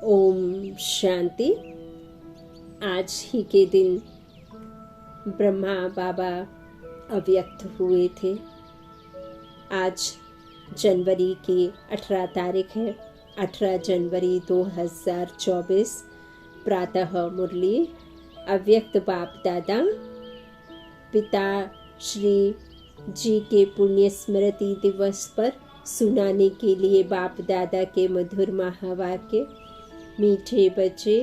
ओम शांति। आज ही के दिन ब्रह्मा बाबा अव्यक्त हुए थे। आज जनवरी की 18 तारीख है। 18 जनवरी 2024। प्रातः मुरली अव्यक्त बाप दादा पिता श्री जी के पुण्य स्मृति दिवस पर सुनाने के लिए बाप दादा के मधुर महावाक्य। मीठे बच्चे,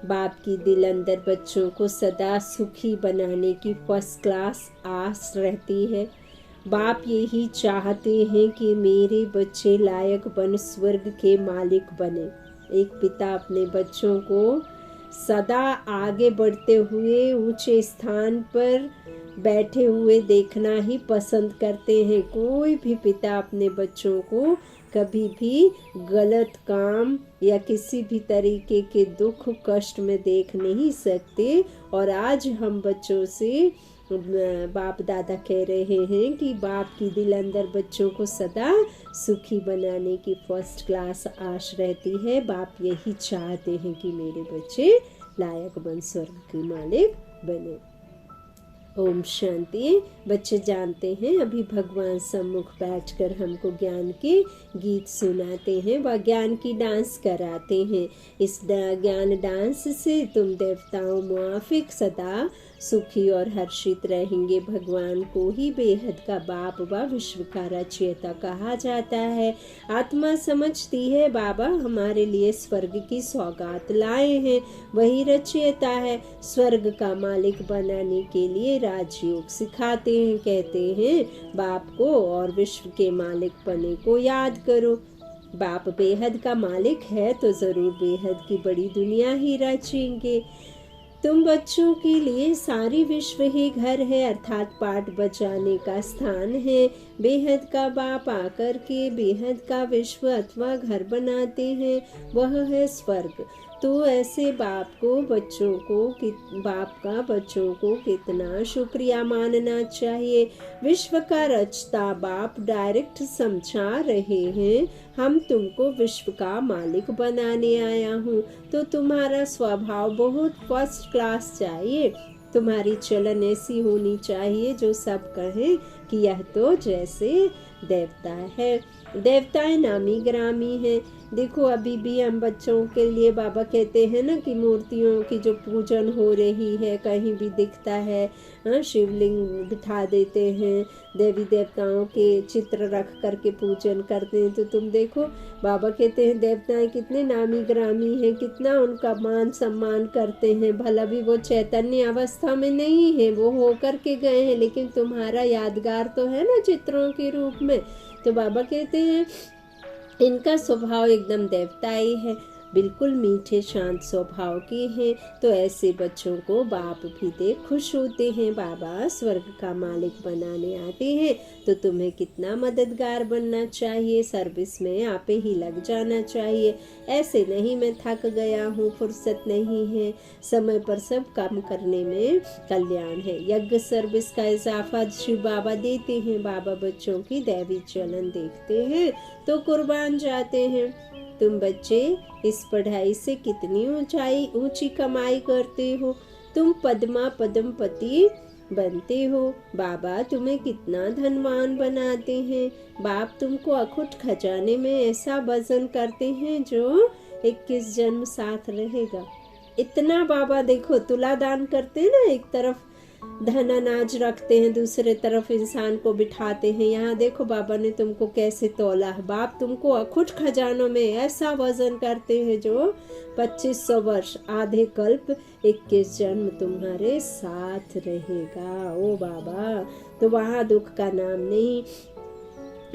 बाप की दिल अंदर बच्चों को सदा सुखी बनाने की फर्स्ट क्लास आस रहती है। बाप यही चाहते हैं कि मेरे बच्चे लायक बन स्वर्ग के मालिक बने। एक पिता अपने बच्चों को सदा आगे बढ़ते हुए ऊंचे स्थान पर बैठे हुए देखना ही पसंद करते हैं। कोई भी पिता अपने बच्चों को कभी भी गलत काम या किसी भी तरीके के दुख कष्ट में देख नहीं सकते। और आज हम बच्चों से बाप दादा कह रहे हैं कि बाप की दिल अंदर बच्चों को सदा सुखी बनाने की फर्स्ट क्लास आश रहती है। बाप यही चाहते हैं कि मेरे बच्चे लायक बन स्वर्ग के मालिक बने। ओम शांति। बच्चे जानते हैं अभी भगवान सम्मुख बैठकर हमको ज्ञान के गीत सुनाते हैं व ज्ञान की डांस कराते हैं। इस ज्ञान डांस से तुम देवताओं मुआफिक सदा सुखी और हर्षित रहेंगे। भगवान को ही बेहद का बाप व विश्व का रचयिता कहा जाता है। आत्मा समझती है बाबा हमारे लिए स्वर्ग की सौगात लाए हैं, वही रचयिता है। स्वर्ग का मालिक बनाने के लिए राजयोग सिखाते हैं। कहते हैं बाप को और विश्व के मालिक बने को याद करो। बाप बेहद का मालिक है तो जरूर बेहद की बड़ी दुनिया ही रचेंगे। तुम बच्चों के लिए सारी विश्व ही घर है, अर्थात पाठ बचाने का स्थान है। बेहद का बाप आकर के बेहद का विश्व अथवा घर बनाते हैं, वह है स्वर्ग। तो ऐसे बाप का बच्चों को कितना शुक्रिया मानना चाहिए। विश्व का रचता बाप डायरेक्ट समझा रहे हैं, हम तुमको विश्व का मालिक बनाने आया हूँ। तो तुम्हारा स्वभाव बहुत फर्स्ट क्लास चाहिए। तुम्हारी चलन ऐसी होनी चाहिए जो सब कहें कि यह तो जैसे देवता है। देवताएं नामी ग्रामी हैं। देखो अभी भी हम बच्चों के लिए बाबा कहते हैं ना कि मूर्तियों की जो पूजन हो रही है, कहीं भी दिखता है शिवलिंग बिठा देते हैं, देवी देवताओं के चित्र रख करके पूजन करते हैं। तो तुम देखो बाबा कहते हैं देवताएं कितने नामी ग्रामी हैं, कितना उनका मान सम्मान करते हैं। भला भी वो चैतन्य अवस्था में नहीं है, वो होकर के गए हैं, लेकिन तुम्हारा यादगार तो है ना चित्रों के रूप में। तो बाबा कहते हैं इनका स्वभाव एकदम देवताई है, बिल्कुल मीठे शांत स्वभाव के हैं। तो ऐसे बच्चों को बाप भी देख खुश होते हैं। बाबा स्वर्ग का मालिक बनाने आते हैं तो तुम्हें कितना मददगार बनना चाहिए, सर्विस में आपे ही लग जाना चाहिए। ऐसे नहीं मैं थक गया हूँ, फुर्सत नहीं है, समय पर सब काम करने में कल्याण है। यज्ञ सर्विस का इजाफा श्री बाबा देते हैं। बाबा बच्चों की दैवी चलन देखते हैं तो कुर्बान जाते हैं। तुम बच्चे इस पढ़ाई से कितनी ऊंची कमाई करते हो, तुम पद्मा पद्मपति बनते हो। बाबा तुम्हें कितना धनवान बनाते हैं। बाप तुमको अखुट खजाने में ऐसा वजन करते हैं जो 21 जन्म साथ रहेगा। इतना बाबा देखो तुला दान करते हैं ना, एक तरफ धन अनाज रखते हैं, दूसरे तरफ इंसान को बिठाते हैं। यहाँ देखो बाबा ने तुमको कैसे तौला है। बाप तुमको अखुट खजानों में ऐसा वजन करते हैं जो 2500 वर्ष, आधे कल्प, 21 जन्म तुम्हारे साथ रहेगा। ओ बाबा, तो वहाँ दुख का नाम नहीं,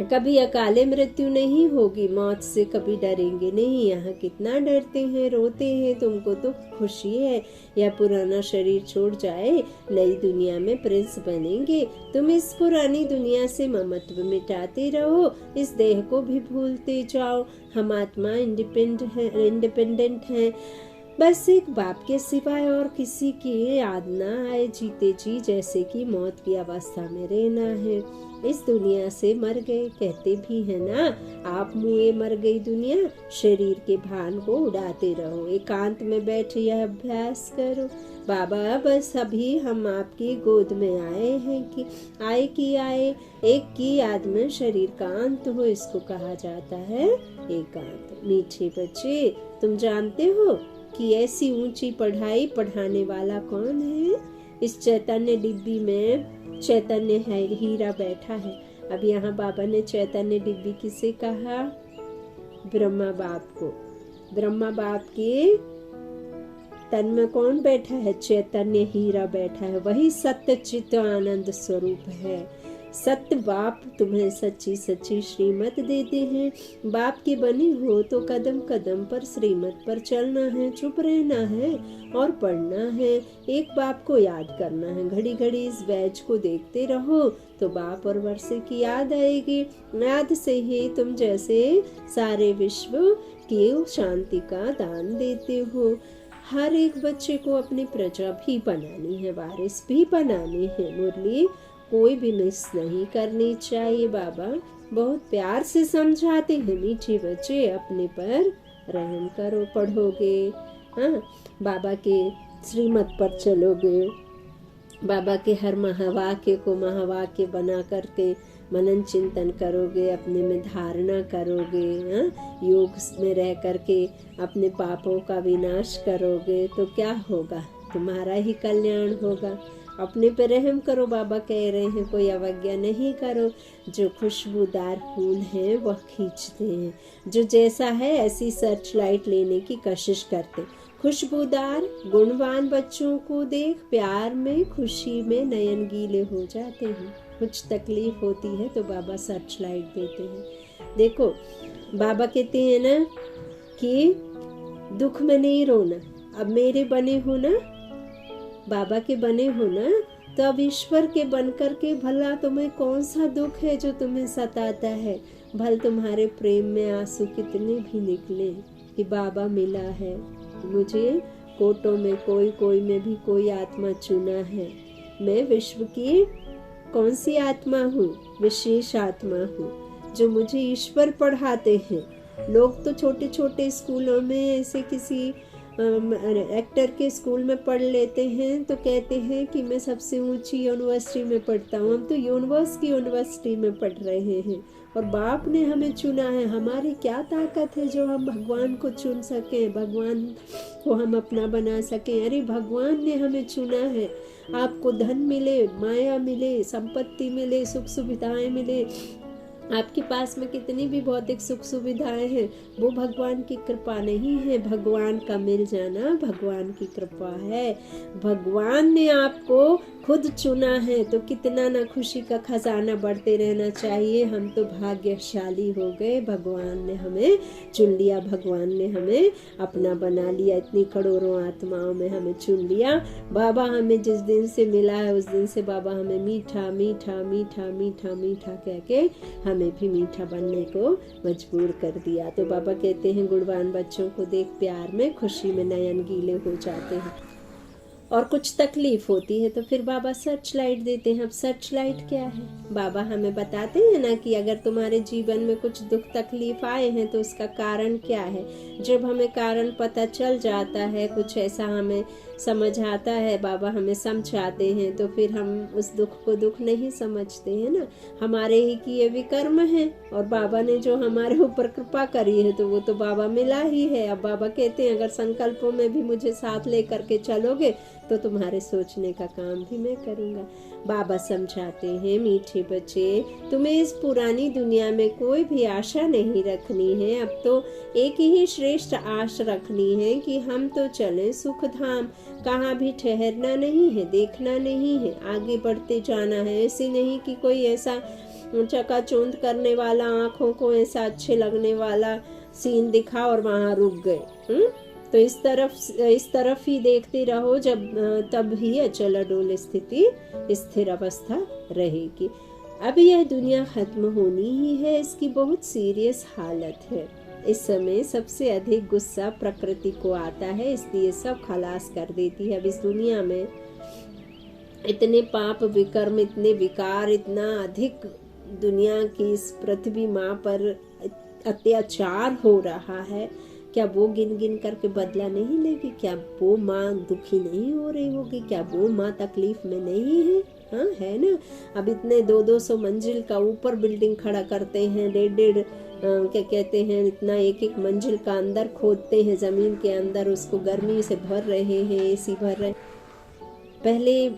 कभी अकाले मृत्यु नहीं होगी, मौत से कभी डरेंगे नहीं। यहाँ कितना डरते हैं, रोते हैं, तुमको तो खुशी है। यह पुराना शरीर छोड़ जाए, नई दुनिया में प्रिंस बनेंगे। तुम इस पुरानी दुनिया से ममत्व मिटाते रहो, इस देह को भी भूलते जाओ। हम आत्मा इंडिपेंडेंट हैं। बस एक बाप के सिवाय और किसी की याद ना आए जीते जी, जैसे कि मौत की अवस्था में रहना है। इस दुनिया से मर गए, कहते भी है ना, आप मुए मर गई दुनिया। शरीर के भान को उड़ाते रहो, एकांत में बैठे यह अभ्यास करो। बाबा बस अभी हम आपकी गोद में आए हैं कि आए एक की याद में शरीर का अंत हो, इसको कहा जाता है एकांत। मीठे बच्चे, तुम जानते हो कि ऐसी ऊंची पढ़ाई पढ़ाने वाला कौन है? इस चैतन्य डिब्बी में चैतन्य है हीरा बैठा है। अब यहाँ बाबा ने चैतन्य डिब्बी किसे कहा? ब्रह्मा बाप को। ब्रह्मा बाप के तन में कौन बैठा है? चैतन्य हीरा बैठा है, वही सत्य चित्त आनंद स्वरूप है। सत्य बाप तुम्हें सच्ची सच्ची श्रीमत देते हैं। बाप की बनी हो तो कदम कदम पर श्रीमत पर चलना है, चुप रहना है और पढ़ना है। एक बाप को याद करना है, घड़ी घड़ी इस बैज को देखते रहो तो बाप और वर्षे की याद आएगी। याद से ही तुम जैसे सारे विश्व की शांति का दान देते हो। हर एक बच्चे को अपनी प्रजा भी बनानी है, वारिस भी बनानी है। मुरली कोई भी मिस नहीं करनी चाहिए। बाबा बहुत प्यार से समझाते हैं, मीठे बच्चे अपने पर रहम करो। पढ़ोगे, हाँ, बाबा के श्रीमत पर चलोगे, बाबा के हर महावाक्य को महावाक्य बना करके मनन चिंतन करोगे, अपने में धारणा करोगे, हाँ, योग में रह करके अपने पापों का विनाश करोगे तो क्या होगा? तुम्हारा ही कल्याण होगा। अपने पे रहम करो, बाबा कह रहे हैं, कोई अवज्ञा नहीं करो। जो खुशबूदार फूल हैं वह खींचते हैं, जो जैसा है ऐसी सर्च लाइट लेने की कोशिश करते। खुशबूदार गुणवान बच्चों को देख प्यार में खुशी में नयन गीले हो जाते हैं। कुछ तकलीफ होती है तो बाबा सर्च लाइट देते हैं। देखो बाबा कहते हैं ना कि दुख में नहीं रोना, अब मेरे बने हो ना, बाबा के बने हो ना, तो अब ईश्वर के बनकर के भला तुम्हें कौन सा दुख है जो तुम्हें सताता है? भल तुम्हारे प्रेम में आंसू कितने भी निकले कि बाबा मिला है मुझे, कोटों में कोई में भी कोई आत्मा चुना है। मैं विश्व की कौन सी आत्मा हूँ? विशेष आत्मा हूँ जो मुझे ईश्वर पढ़ाते हैं। लोग तो छोटे छोटे स्कूलों में ऐसे किसी एक्टर के स्कूल में पढ़ लेते हैं तो कहते हैं कि मैं सबसे ऊंची यूनिवर्सिटी में पढ़ता हूँ। हम तो यूनिवर्स की यूनिवर्सिटी में पढ़ रहे हैं और बाप ने हमें चुना है। हमारी क्या ताकत है जो हम भगवान को चुन सकें, भगवान को हम अपना बना सकें? अरे भगवान ने हमें चुना है। आपको धन मिले, माया मिले, संपत्ति मिले, सुख सुविधाएं मिले, आपके पास में कितनी भी भौतिक सुख सुविधाएं हैं, वो भगवान की कृपा नहीं है। भगवान का मिल जाना भगवान की कृपा है। भगवान ने आपको खुद चुना है तो कितना ना खुशी का खजाना बढ़ते रहना चाहिए। हम तो भाग्यशाली हो गए, भगवान ने हमें चुन लिया, भगवान ने हमें अपना बना लिया, इतनी करोड़ों आत्माओं में हमें चुन लिया। बाबा हमें जिस दिन से मिला है उस दिन से बाबा हमें मीठा मीठा मीठा मीठा मीठा कह के हमें भी मीठा बनने को मजबूर कर दिया। तो बाबा कहते हैं गुणवान बच्चों को देख प्यार में खुशी में नयन गीले हो जाते हैं। और कुछ तकलीफ होती है तो फिर बाबा सर्च लाइट देते हैं। अब सर्च लाइट क्या है? बाबा हमें बताते हैं ना कि अगर तुम्हारे जीवन में कुछ दुख तकलीफ आए हैं तो उसका कारण क्या है। जब हमें कारण पता चल जाता है, कुछ ऐसा हमें समझ आता है, बाबा हमें समझाते हैं, तो फिर हम उस दुख को दुख नहीं समझते हैं ना। हमारे ही किए विकर्म है और बाबा ने जो हमारे ऊपर कृपा करी है तो वो तो बाबा मिला ही है। अब बाबा कहते हैं अगर संकल्पों में भी मुझे साथ ले करके चलोगे तो तुम्हारे सोचने का काम भी मैं करूँगा। बाबा समझाते हैं मीठे बच्चे, तुम्हें इस पुरानी दुनिया में कोई भी आशा नहीं रखनी है। अब तो एक ही श्रेष्ठ आश रखनी है कि हम तो चलें सुख धाम। कहाँ भी ठहरना नहीं है, देखना नहीं है, आगे बढ़ते जाना है। ऐसे नहीं कि कोई ऐसा चकाचौंध करने वाला, आँखों को ऐसा अच्छे लगने वाला सीन दिखा और वहाँ रुक गए। तो इस तरफ ही देखते रहो, जब तब ही अचल अडोल स्थिति स्थिर अवस्था रहेगी। अब यह दुनिया खत्म होनी ही है, इसकी बहुत सीरियस हालत है। इस समय सबसे अधिक गुस्सा प्रकृति को आता है, इसलिए सब खलास कर देती है। अब इस दुनिया में इतने पाप विकर्म, इतने विकार, इतना अधिक दुनिया की इस पृथ्वी माँ पर अत्याचार हो रहा है, क्या वो गिन गिन करके बदला नहीं लेगी? क्या वो माँ दुखी नहीं हो रही होगी? क्या वो माँ तकलीफ में नहीं है? हाँ, है ना। अब इतने 200-200 मंजिल का ऊपर बिल्डिंग खड़ा करते हैं, 1.5 क्या कहते हैं, इतना एक मंजिल का अंदर खोदते हैं जमीन के अंदर, उसको गर्मी से भर रहे हैं, एसी भर रहे। पहले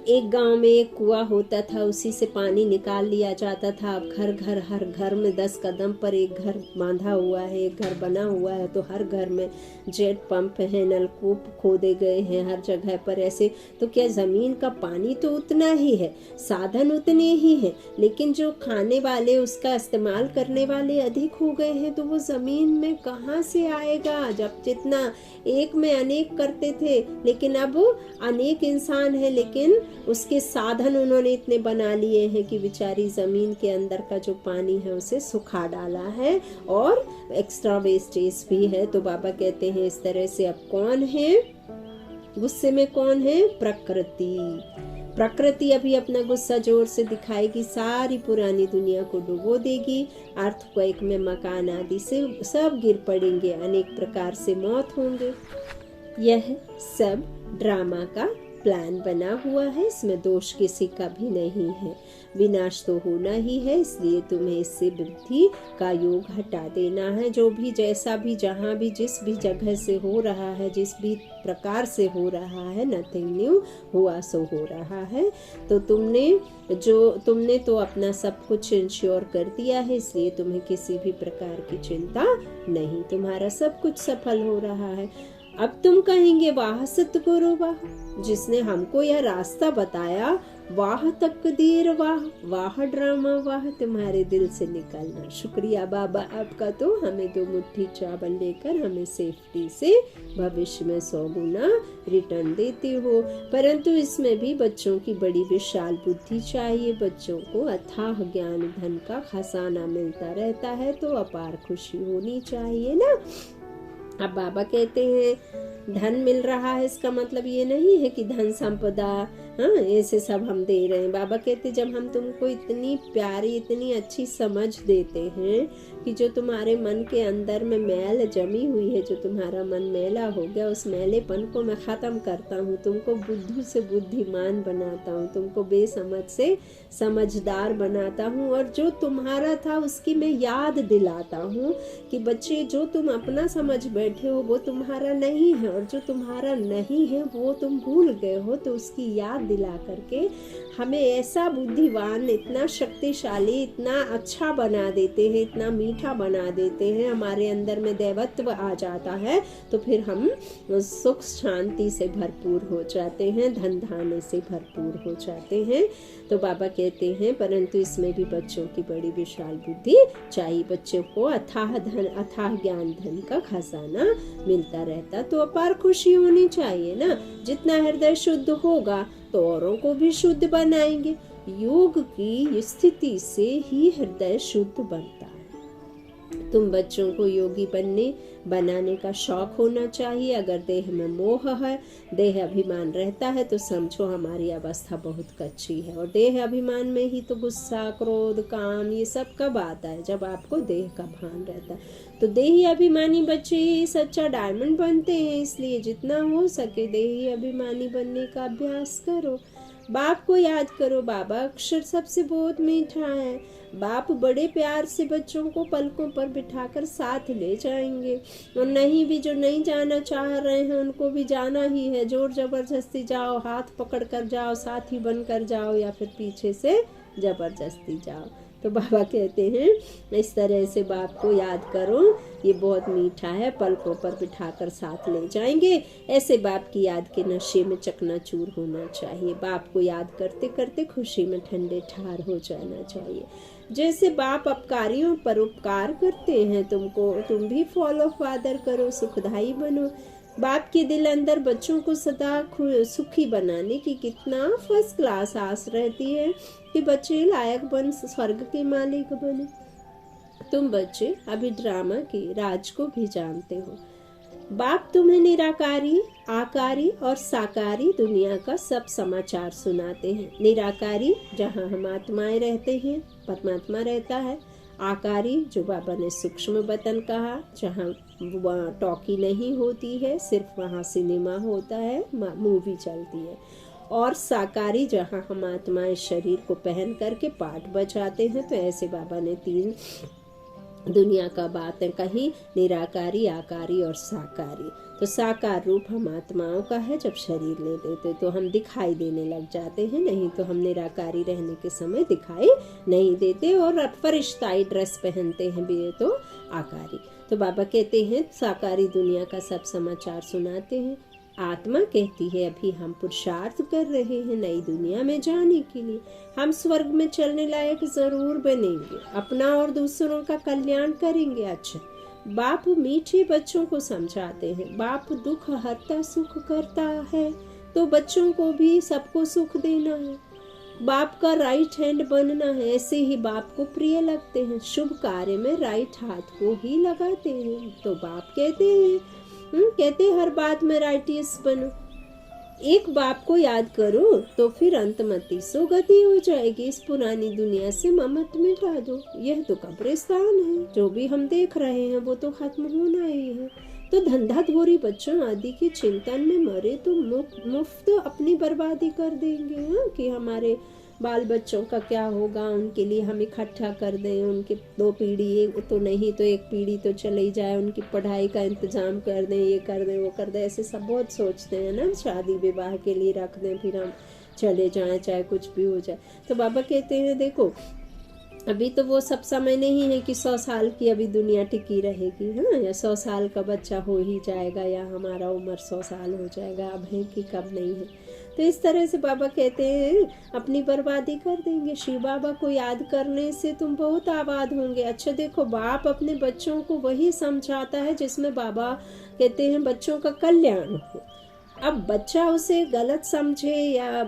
एक गांव में एक कुआं होता था, उसी से पानी निकाल लिया जाता था। अब घर घर, हर घर में 10 कदम पर एक घर बांधा हुआ है, एक घर बना हुआ है, तो हर घर में जेट पंप है, नलकूप खोदे गए हैं हर जगह पर। ऐसे तो क्या जमीन का पानी तो उतना ही है, साधन उतने ही हैं, लेकिन जो खाने वाले, उसका इस्तेमाल करने वाले अधिक हो गए हैं, तो वो जमीन में कहाँ से आएगा? जब जितना एक में अनेक करते थे, लेकिन अब अनेक इंसान है, लेकिन उसके साधन उन्होंने इतने बना लिए हैं कि बेचारी जमीन के अंदर का जो पानी है उसे सुखा डाला है, और एक्स्ट्रा वेस्टेज भी है। तो बाबा कहते हैं इस तरह से अब कौन है गुस्से में? कौन है? प्रकृति। प्रकृति अभी अपना गुस्सा जोर से दिखाएगी, सारी पुरानी दुनिया को डुबो देगी। अर्थक्वेक में मकान आदि से सब गिर पड़ेंगे, अनेक प्रकार से मौत होंगे। यह सब ड्रामा का प्लान बना हुआ है, इसमें दोष किसी का भी नहीं है। विनाश तो होना ही है, इसलिए तुम्हें इससे बुद्धि का योग हटा देना है। जो भी, जैसा भी, जहाँ भी, जिस भी जगह से हो रहा है, जिस भी प्रकार से हो रहा है, नथिंग न्यू, हुआ सो हो रहा है। तो तुमने तो अपना सब कुछ इंश्योर कर दिया है, इसलिए तुम्हें किसी भी प्रकार की चिंता नहीं, तुम्हारा सब कुछ सफल हो रहा है। अब तुम कहेंगे वाह सतगुरु वाह, जिसने हमको यह रास्ता बताया, वाह तकदीर वाह, वाह ड्रामा वाह, तुम्हारे दिल से निकलना। शुक्रिया बाबा आपका, तो हमें 2 मुट्ठी चावल लेकर हमें सेफ्टी से भविष्य में 100 गुना रिटर्न देते हो। परंतु इसमें भी बच्चों की बड़ी विशाल बुद्धि चाहिए। बच्चों को अथाह ज्ञान धन का खजाना मिलता रहता है, तो अपार खुशी होनी चाहिए ना। अब बाबा कहते हैं धन मिल रहा है, इसका मतलब ये नहीं है कि धन संपदा, हाँ, ऐसे सब हम दे रहे हैं। बाबा कहते जब हम तुमको इतनी प्यारी, इतनी अच्छी समझ देते हैं कि जो तुम्हारे मन के अंदर में मैल जमी हुई है, जो तुम्हारा मन मैला हो गया, उस मैलेपन को मैं खत्म करता हूँ, तुमको बुद्धू से बुद्धिमान बनाता हूँ, तुमको बेसमझ से समझदार बनाता हूँ, और जो तुम्हारा था उसकी मैं याद दिलाता हूँ कि बच्चे, जो तुम अपना समझ बैठे हो वो तुम्हारा नहीं है, और जो तुम्हारा नहीं है वो तुम भूल गए हो। तो उसकी याद दिला करके हमें ऐसा बुद्धिवान, इतना शक्तिशाली, इतना अच्छा बना देते हैं, इतना मीठा बना देते हैं, हमारे अंदर में दैवत्व आ जाता है, तो फिर हम सुख शांति से भरपूर हो जाते हैं, धन धान्य से भरपूर हो जाते हैं। तो बाबा कहते हैं परंतु इसमें भी बच्चों की बड़ी विशाल बुद्धि चाहिए। बच्चों को अथाह धन, अथाह ज्ञान धन का खजाना मिलता रहता, तो अपार खुशी होनी चाहिए ना। जितना हृदय शुद्ध होगा तो औरों को भी शुद्ध बनाएंगे। योग की स्थिति से ही हृदय शुद्ध बनता है। तुम बच्चों को योगी बनाने का शौक होना चाहिए। अगर देह में मोह है, देह अभिमान रहता है, तो समझो हमारी अवस्था बहुत कच्ची है। और देह अभिमान में ही तो गुस्सा, क्रोध, काम, ये सब कब आता है? जब आपको देह का भान रहता है। तो देही अभिमानी बच्चे ही सच्चा डायमंड बनते हैं, इसलिए जितना हो सके देही अभिमानी बनने का अभ्यास करो। बाप को याद करो, बाबा अक्षर सबसे बहुत मीठा है। बाप बड़े प्यार से बच्चों को पलकों पर बिठाकर साथ ले जाएंगे, और नहीं भी जो नहीं जाना चाह रहे हैं उनको भी जाना ही है। जोर जबरदस्ती जाओ, हाथ पकड़ कर जाओ, साथी बनकर जाओ, या फिर पीछे से जबरदस्ती जाओ। तो बाबा कहते हैं इस तरह से बाप को याद करो, ये बहुत मीठा है, पलकों पर बिठाकर साथ ले जाएंगे। ऐसे बाप की याद के नशे में चकनाचूर होना चाहिए। बाप को याद करते करते खुशी में ठंडे ठार हो जाना चाहिए। जैसे बाप अपकारियों पर उपकार करते हैं, तुम भी फॉलो फादर करो, सुखदाई बनो। बाप के दिल अंदर बच्चों को सदा सुखी बनाने की कितना फर्स्ट क्लास आस रहती है कि बच्चे लायक बन स्वर्ग के मालिक बने। तुम बच्चे अभी ड्रामा के राज को भी जानते हो। बाप तुम्हें निराकारी, आकारी और साकारी दुनिया का सब समाचार सुनाते हैं। निराकारी जहाँ हम आत्माएं रहते हैं, परमात्मा रहता है। आकारी जो बाबा ने सूक्ष्म वतन कहा, जहाँ वहाँ टॉकी नहीं होती है, सिर्फ वहाँ सिनेमा होता है, मूवी चलती है। और साकारी जहाँ हम आत्माएं शरीर को पहन करके पाठ बजाते हैं। तो ऐसे बाबा ने 3 दुनिया का बातें कही, निराकारी, आकारी और साकारी। तो साकार रूप हम आत्माओं का है। जब शरीर ले लेते तो हम दिखाई देने लग जाते हैं, नहीं तो हम निराकारी रहने के समय दिखाई नहीं देते और फरिश्ताई ड्रेस पहनते हैं भी तो आकारी। तो बाबा कहते हैं साकारी दुनिया का सब समाचार सुनाते हैं। आत्मा कहती है अभी हम पुरुषार्थ कर रहे हैं नई दुनिया में जाने के लिए। हम स्वर्ग में चलने लायक जरूर बनेंगे, अपना और दूसरों का कल्याण करेंगे। अच्छा, बाप मीठे बच्चों को समझाते हैं। बाप दुख हरता सुख करता है, तो बच्चों को भी सबको सुख देना है। बाप का राइट हैंड बनना है। ऐसे ही बाप को प्रिय लगते हैं। शुभ कार्य में राइट हाथ को ही लगाते हैं। तो बाप कहते हैं हर बात में राइटियस बनो। एक बाप को याद करो तो फिर अंतमति सो गति हो जाएगी। इस पुरानी दुनिया से ममत मिटा दो। यह तो कब्रिस्तान है। जो भी हम देख रहे हैं वो तो खत्म होना ही है। तो धंधाधोरी बच्चों आदि के चिंतन में मरे तो मुफ्त अपनी बर्बादी कर देंगे। कि हमारे बाल बच्चों का क्या होगा, उनके लिए हम इकट्ठा कर दें। उनके 2 पीढ़ी तो नहीं तो 1 पीढ़ी तो चली जाए, उनकी पढ़ाई का इंतजाम कर दें, ये कर दें वो कर दें। ऐसे सब बहुत सोचते हैं ना, शादी विवाह के लिए रख दें, फिर हम चले जाएं, चाहे कुछ भी हो जाए। तो बाबा कहते हैं देखो अभी तो वो सब समय नहीं है कि 100 साल की अभी दुनिया टिकी रहेगी, हाँ, या 100 साल का बच्चा हो ही जाएगा, या हमारा उम्र 100 साल हो जाएगा। अब है कि कब नहीं है। तो इस तरह से बाबा कहते हैं अपनी बर्बादी कर देंगे। शिव बाबा को याद करने से तुम बहुत आबाद होंगे। अच्छा देखो, बाप अपने बच्चों को वही समझाता है जिसमें बाबा कहते हैं बच्चों का कल्याण हो। अब बच्चा उसे गलत समझे या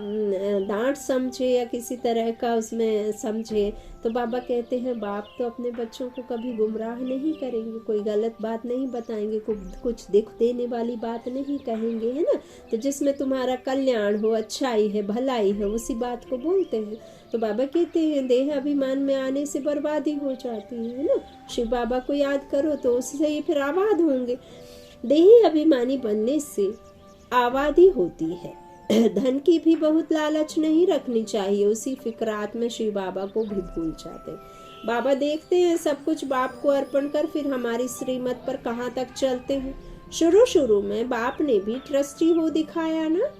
डांट समझे या किसी तरह का उसमें समझे, तो बाबा कहते हैं बाप तो अपने बच्चों को कभी गुमराह नहीं करेंगे, कोई गलत बात नहीं बताएंगे, कुछ दुख देने वाली बात नहीं कहेंगे, है ना। तो जिसमें तुम्हारा कल्याण हो, अच्छाई है, भलाई है, उसी बात को बोलते हैं। तो बाबा कहते हैं देह अभिमान में आने से बर्बादी हो जाती है ना। शिव बाबा को याद करो तो उससे ही फिर आबाद होंगे। देही अभिमानी बनने से आबादी होती है। धन की भी बहुत लालच नहीं रखनी चाहिए। उसी फिक्रात में शिव बाबा को भी भूल जाते। बाबा देखते हैं सब कुछ बाप को अर्पण कर फिर हमारी श्रीमत पर कहाँ तक चलते हैं। शुरू में बाप ने भी ट्रस्टी हो दिखाया ना।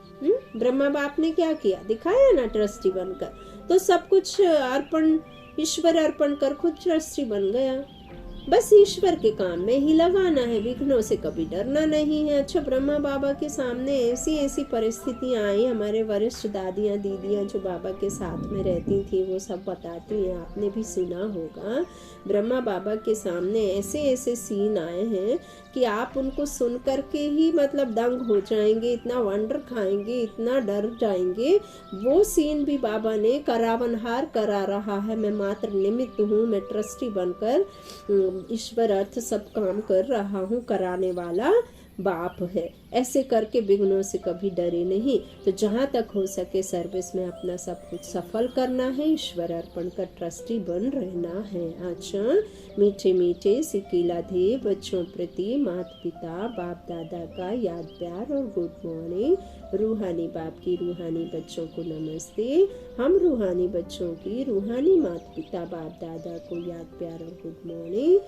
ब्रह्मा बाप ने क्या किया, दिखाया ना ट्रस्टी बनकर। तो सब कुछ अर्पण ईश्वर अर्पण कर खुद ट्रस्टी बन गया। बस ईश्वर के काम में ही लगाना है, विघ्नों से कभी डरना नहीं है। अच्छा, ब्रह्मा बाबा के सामने ऐसी परिस्थितियां आई। हमारे वरिष्ठ दादियां दीदियां जो बाबा के साथ में रहती थी वो सब बताती हैं, आपने भी सुना होगा। ब्रह्मा बाबा के सामने ऐसे सीन आए हैं कि आप उनको सुन करके ही मतलब दंग हो जाएंगे, इतना वंडर खाएंगे, इतना डर जाएंगे। वो सीन भी बाबा ने करावनहार करा रहा है। मैं मात्र निमित्त हूँ, मैं ट्रस्टी बनकर ईश्वर अर्थ सब काम कर रहा हूँ, कराने वाला बाप है। ऐसे करके विघ्नों से कभी डरे नहीं। तो जहाँ तक हो सके सर्विस में अपना सब कुछ सफल करना है, ईश्वर अर्पण कर ट्रस्टी बन रहना है। अच्छा, मीठे मीठे सिकीलाधे बच्चों प्रति माता पिता बाप दादा का याद प्यार और गुड मॉर्निंग। रूहानी बाप की रूहानी बच्चों को नमस्ते। हम रूहानी बच्चों की रूहानी माता पिता बाप दादा को याद प्यार और गुड मॉर्निंग।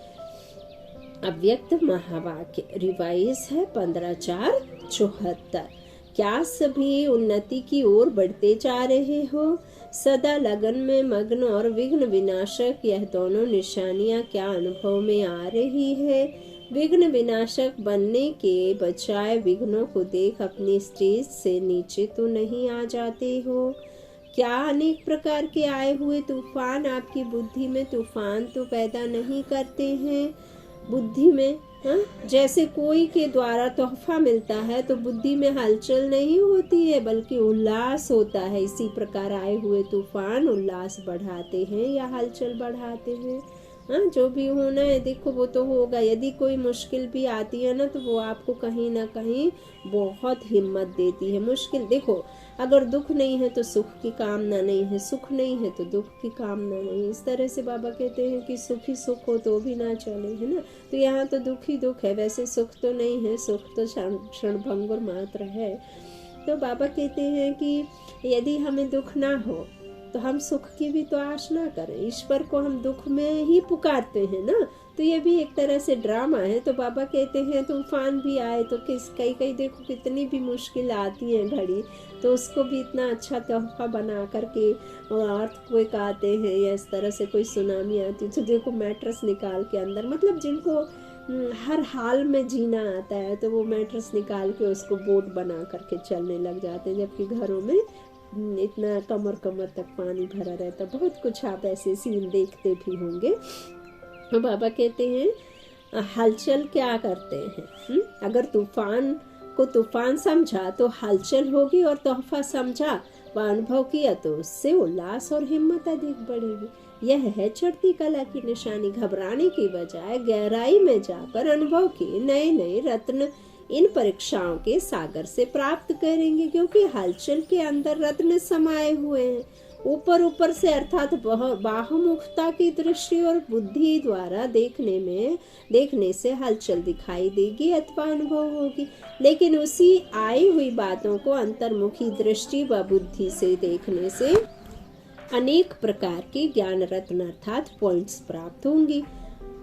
अव्यक्त महावाक्य रिवाइज है 15/4/74। क्या सभी उन्नति की ओर बढ़ते जा रहे हो? सदा लगन में मग्न और विघ्न विनाशक, यह दोनों निशानियां क्या अनुभव में आ रही है? विघ्न विनाशक बनने के बजाय विघ्नों को देख अपनी स्टेज से नीचे तो नहीं आ जाते हो? क्या अनेक प्रकार के आए हुए तूफान आपकी बुद्धि में तूफान तो पैदा नहीं करते हैं? बुद्धि में जैसे कोई के द्वारा तोहफा मिलता है तो बुद्धि में हलचल नहीं होती है बल्कि उल्लास होता है। इसी प्रकार आए हुए तूफान उल्लास बढ़ाते हैं या हलचल बढ़ाते हैं? हाँ, जो भी होना है देखो वो तो होगा। यदि कोई मुश्किल भी आती है ना, तो वो आपको कहीं ना कहीं बहुत हिम्मत देती है। मुश्किल देखो, अगर दुख नहीं है तो सुख की कामना नहीं है, सुख नहीं है तो दुख की कामना नहीं। इस तरह से बाबा कहते हैं कि सुख ही सुख हो तो भी ना चले, है ना। तो यहाँ तो दुख ही दुख है, वैसे सुख तो नहीं है, सुख तो क्षणभंगुर मात्र है। तो बाबा कहते हैं कि यदि हमें दुख ना हो तो हम सुख की भी तो आश ना करें। ईश्वर को हम दुख में ही पुकारते हैं ना, तो ये भी एक तरह से ड्रामा है। तो बाबा कहते हैं तूफान भी आए तो कई कई देखो कितनी भी मुश्किल आती है घड़ी, तो उसको भी इतना अच्छा तोहफा बना करके, अर्थक्वेक आते हैं या इस तरह से कोई सुनामी आती है तो देखो मैट्रेस निकाल के अंदर, मतलब जिनको हर हाल में जीना आता है तो वो मैट्रेस निकाल के उसको बोट बना करके चलने लग जाते हैं, जबकि घरों में इतना कमर कमर तक पानी भरा रहता। बहुत कुछ आप ऐसे सीन देखते भी होंगे। तो बाबा कहते हैं हलचल क्या करते हैं, अगर तूफान को तूफान समझा तो हलचल होगी, और तोहफा समझा व अनुभव किया तो उससे उल्लास और हिम्मत अधिक बढ़ेगी। यह है चढ़ती कला की निशानी। घबराने की बजाय गहराई में जाकर अनुभव के नए नए रत्न इन परीक्षाओं के सागर से प्राप्त करेंगे, क्योंकि हलचल के अंदर रत्न समाये हुए हैं। ऊपर ऊपर से अर्थात बाहुमुखता की दृष्टि और बुद्धि द्वारा देखने से हलचल दिखाई देगी अथवा अनुभव होगी, लेकिन उसी आई हुई बातों को अंतर्मुखी दृष्टि व बुद्धि से देखने से अनेक प्रकार के ज्ञान रत्न अर्थात पॉइंट्स प्राप्त होंगी।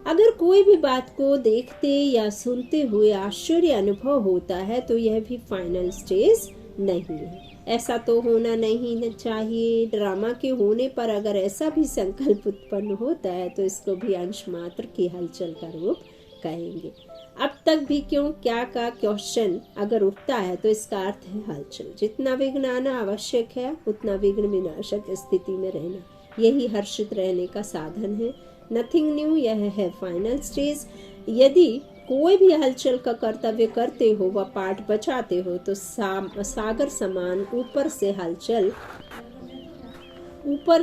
अगर कोई भी बात को देखते या सुनते हुए आश्चर्य अनुभव होता है तो यह भी फाइनल स्टेज नहीं है। ऐसा तो होना नहीं चाहिए। ड्रामा के होने पर अगर ऐसा भी संकल्प उत्पन्न होता है तो इसको भी अंश मात्र की हलचल का रूप कहेंगे। अब तक भी क्यों क्या का क्वेश्चन अगर उठता है तो इसका अर्थ है हलचल। जितना विघ्न आना आवश्यक है उतना विघ्न विनाशक स्थिति में रहना, यही हर्षित रहने का साधन है। नथिंग न्यू, यह है फाइनल स्टेज। यदि कोई भी हलचल का कर्तव्य करते हो व पाठ बचाते हो तो सागर समान ऊपर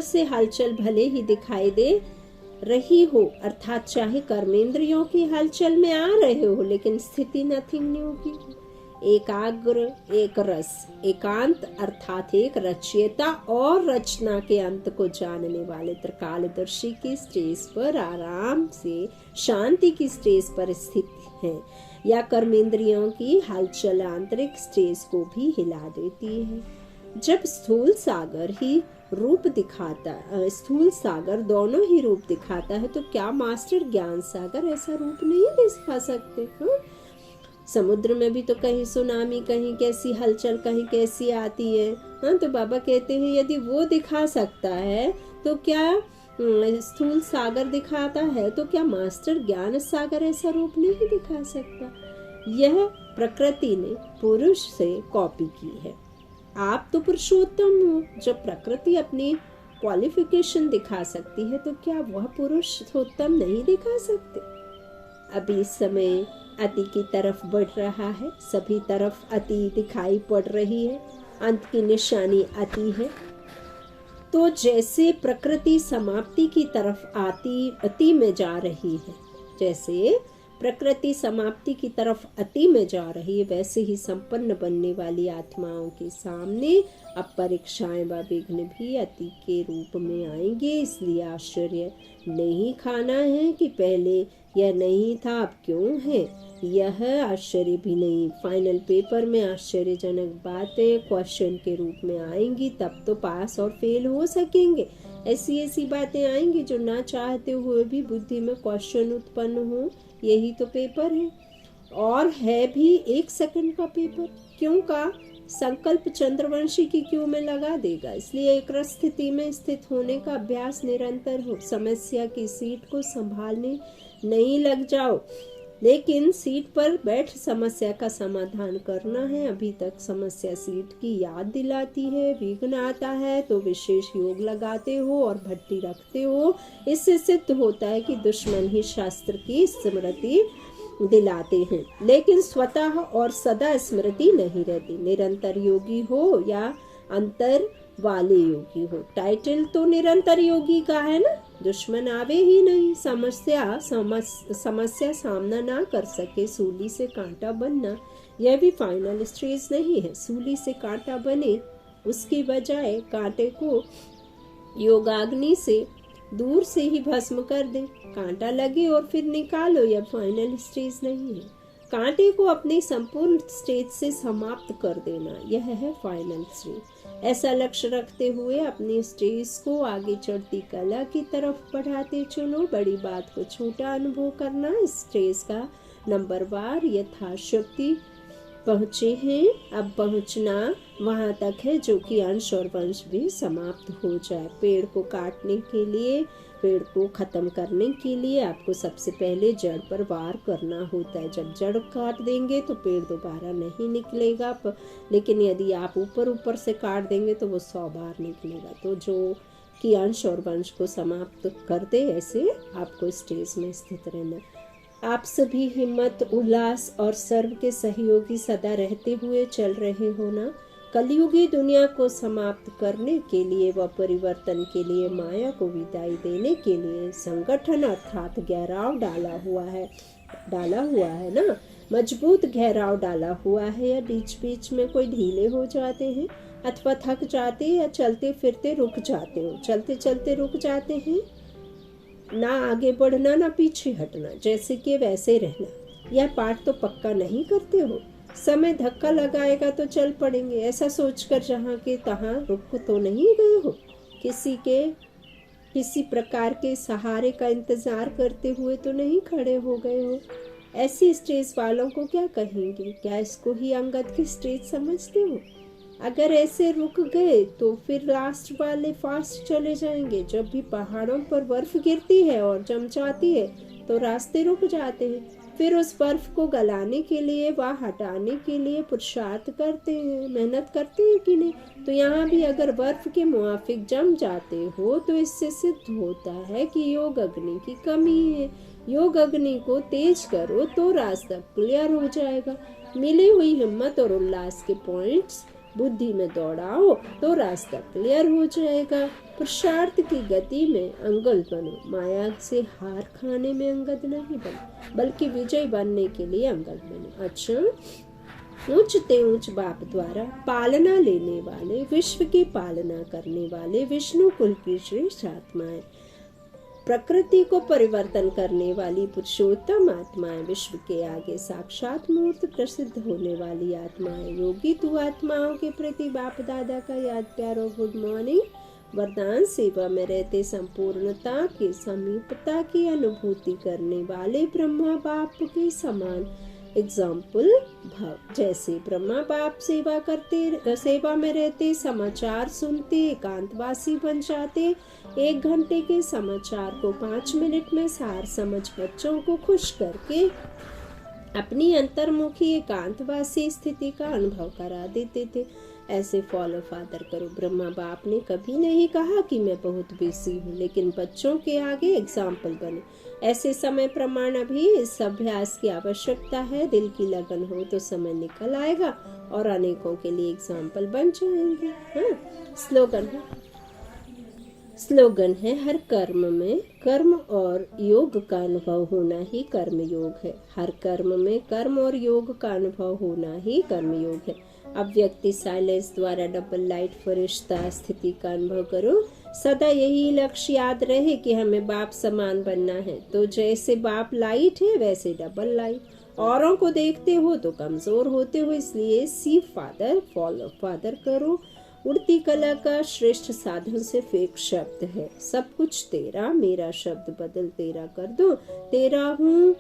से हलचल भले ही दिखाई दे रही हो, अर्थात चाहे कर्मेंद्रियों की हलचल में आ रहे हो, लेकिन स्थिति नथिंग न्यू की। एकाग्र, एक रस, एकांत अर्थात एक रचयिता और रचना के अंत को जानने वाले त्रिकालदर्शी की स्टेज पर आराम से शांति की स्टेज पर स्थित है, या कर्मेंद्रियों की हलचल आंतरिक स्टेज को भी हिला देती है। जब स्थूल सागर दोनों ही रूप दिखाता है तो क्या मास्टर ज्ञान सागर ऐसा रूप नहीं दिखा सकते? समुद्र में भी तो कहीं सुनामी, कहीं कैसी हलचल, कहीं कैसी आती है। हाँ, तो बाबा कहते हैं यदि वो दिखा सकता है तो क्या स्थूल सागर दिखाता है, तो क्या मास्टर ज्ञान सागर ऐसा रूप नहीं दिखा सकता? यह प्रकृति ने पुरुष से कॉपी की है। आप तो पुरुषोत्तम हो। जब प्रकृति अपनी क्वालिफिकेशन दिखा सकती है तो क्या वह पुरुषोत्तम नहीं दिखा सकते? अभी समय अति की तरफ बढ़ रहा है, सभी तरफ अति दिखाई पड़ रही है, अंत की निशानी अति है। तो जैसे प्रकृति समाप्ति की तरफ अति में जा रही है, जैसे प्रकृति समाप्ति की तरफ अति में जा रही है, वैसे ही संपन्न बनने वाली आत्माओं के सामने अब परीक्षाएं व विघ्न भी अति के रूप में आएंगे। इसलिए आश्चर्य नहीं खाना है कि पहले यह नहीं था अब क्यों है, यह आश्चर्य भी नहीं। फाइनल पेपर में आश्चर्यजनक बातें क्वेश्चन के रूप में आएंगी, तब तो पास और फेल हो सकेंगे। ऐसी बातें आएंगी जो ना चाहते हुए भी बुद्धि में क्वेश्चन उत्पन्न हो। यही तो पेपर है, और है भी 1 सेकंड का पेपर। क्यों का संकल्प चंद्रवंशी की क्यू में लगा देगा। इसलिए एक स्थिति में स्थित होने का अभ्यास निरंतर हो। समस्या की सीट को संभालने नहीं लग जाओ, लेकिन सीट पर बैठ समस्या का समाधान करना है। अभी तक समस्या सीट की याद दिलाती है, विघ्न आता है तो विशेष योग लगाते हो और भट्टी रखते हो। इससे सिद्ध होता है कि दुश्मन ही शास्त्र की स्मृति दिलाते हैं, लेकिन स्वतः और सदा स्मृति नहीं रहती। निरंतर योगी हो या अंतर वाले योगी हो, टाइटल तो निरंतर योगी का है ना, दुश्मन आवे ही नहीं। समस्या सामना ना कर सके, सूली से कांटा बनना, यह भी फाइनल स्टेज नहीं है। सूली से कांटा बने, उसकी बजाय कांटे को योगाग्नि से दूर से ही भस्म कर दे। कांटा लगे और फिर निकालो, यह फाइनल स्टेज नहीं है। कांटे को अपनी संपूर्ण स्टेज से समाप्त कर देना, यह है फाइनल स्टेज। ऐसा लक्ष्य रखते हुए अपनी स्टेज को आगे चढ़ती कला की तरफ बढ़ाते चलो। बड़ी बात को छोटा अनुभव करना, स्टेज का नंबरवार यथाशक्ति पहुँचे हैं। अब पहुँचना वहाँ तक है जो कि अंश और वंश भी समाप्त हो जाए। पेड़ को काटने के लिए, पेड़ को खत्म करने के लिए आपको सबसे पहले जड़ पर वार करना होता है। जब जड़ काट देंगे तो पेड़ दोबारा नहीं निकलेगा, लेकिन यदि आप ऊपर ऊपर से काट देंगे तो वो 100 बार निकलेगा। तो जो कि अंश और वंश को समाप्त कर दे, ऐसे आपको स्टेज में स्थित रहना। आप सभी हिम्मत, उल्लास और सर्व के सहयोगी सदा रहते हुए चल रहे हो ना। कलयुगी दुनिया को समाप्त करने के लिए व परिवर्तन के लिए, माया को विदाई देने के लिए संगठन अर्थात घेराव डाला हुआ है ना। मजबूत घेराव डाला हुआ है, या बीच बीच में कोई ढीले हो जाते हैं अथवा थक जाते या चलते फिरते रुक जाते हो। चलते चलते रुक जाते हैं, ना आगे बढ़ना ना पीछे हटना, जैसे कि वैसे रहना। यह पाठ तो पक्का नहीं करते हो। समय धक्का लगाएगा तो चल पड़ेंगे, ऐसा सोचकर जहाँ के तहाँ रुक तो नहीं गए हो। किसी प्रकार के सहारे का इंतजार करते हुए तो नहीं खड़े हो गए हो। ऐसी स्टेज वालों को क्या कहेंगे? क्या इसको ही अंगद की स्टेज समझते हो? अगर ऐसे रुक गए तो फिर लास्ट वाले फास्ट चले जाएंगे। जब भी पहाड़ों पर बर्फ गिरती है और जम जाती है तो रास्ते रुक जाते हैं। फिर उस बर्फ को गलाने के लिए व हटाने के लिए पुरुषार्थ करते हैं, मेहनत करते हैं कि नहीं। तो यहाँ भी अगर बर्फ के मुआफिक जम जाते हो तो इससे सिद्ध होता है कि योग अग्नि की कमी है। योग अग्नि को तेज करो तो रास्ता क्लियर हो जाएगा। मिली हुई हिम्मत और उल्लास के पॉइंट्स बुद्धि में दौड़ाओ तो रास्ता क्लियर हो जाएगा। पुरुषार्थ की गति में अंगद बनो, माया से हार खाने में अंगद नहीं बनो, बल्कि विजय बनने के लिए अंगद बनो। अच्छा, ऊंचते ऊंच बाप द्वारा पालना लेने वाले, विश्व की पालना करने वाले विष्णु कुल की श्रेष्ठ आत्माएं, प्रकृति को परिवर्तन करने वाली पुरुषोत्तम आत्माएं, विश्व के आगे साक्षात मूर्त प्रसिद्ध होने वाली आत्माएं, योगी तू आत्माओं के प्रति बाप दादा का याद प्यार और गुड मॉर्निंग। वरदान सेवा में रहते संपूर्णता की समीपता की अनुभूति करने वाले ब्रह्मा बाप के समान एग्जाम्पल भाव। जैसे ब्रह्मा बाप सेवा में रहते, समाचार सुनते, एकांतवासी बन जाते। 1 घंटे के समाचार को 5 मिनट में सार समझ बच्चों को खुश करके अपनी अंतर्मुखी एकांतवासी स्थिति का अनुभव करा देते थे। ऐसे फॉलो फादर करो। ब्रह्मा बाप ने कभी नहीं कहा कि मैं बहुत बिजी हूँ, लेकिन बच्चों के आगे एग्जाम्पल बने। ऐसे समय प्रमाण अभी इस अभ्यास की आवश्यकता है। दिल की लगन हो तो समय निकल आएगा और अनेकों के लिए एग्जाम्पल बन जाएंगे। हाँ, स्लोगन है हर कर्म में कर्म और योग का अनुभव होना ही कर्म योग है। हर कर्म में कर्म और योग का अनुभव होना ही कर्म योग है। अब व्यक्ति साइलेंस द्वारा डबल लाइट फरिश्ता स्थिति का अनुभव करो। सदा यही लक्ष्य याद रहे कि हमें बाप समान बनना है। तो जैसे बाप लाइट है वैसे डबल लाइट। औरों को देखते हो तो कमजोर होते हो, इसलिए सी फादर फॉलो फादर करो। उड़ती कला का श्रेष्ठ साधन सिर्फ एक शब्द है, सब कुछ तेरा। मेरा शब्द बदल तेरा कर दो। तेरा हूँ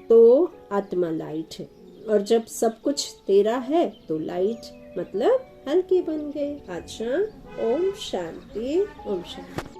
तो आत्मा लाइट है, और जब सब कुछ तेरा है तो लाइट मतलब हल्के बन गए। अच्छा, ओम शांति, ओम शांति।